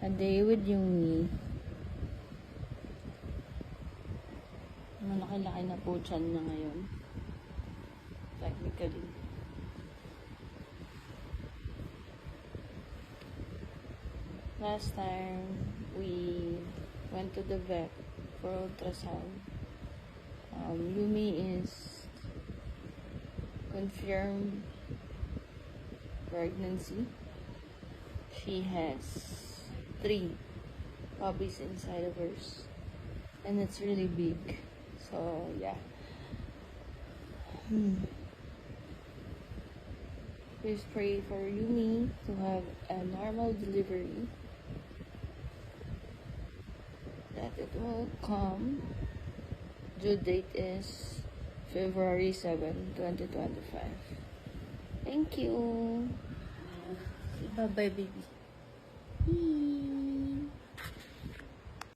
A Day with Yumi. Malaki-laki na po tiyan niya ngayon. Technically. Last time, we went to the vet for ultrasound. Yumi is confirmed pregnancy. She has 3 puppies inside of hers. And it's really big. So, yeah. Please pray for Yumi to have a normal delivery. That it will come. Due date is February 7, 2025. Thank you. Bye-bye, baby.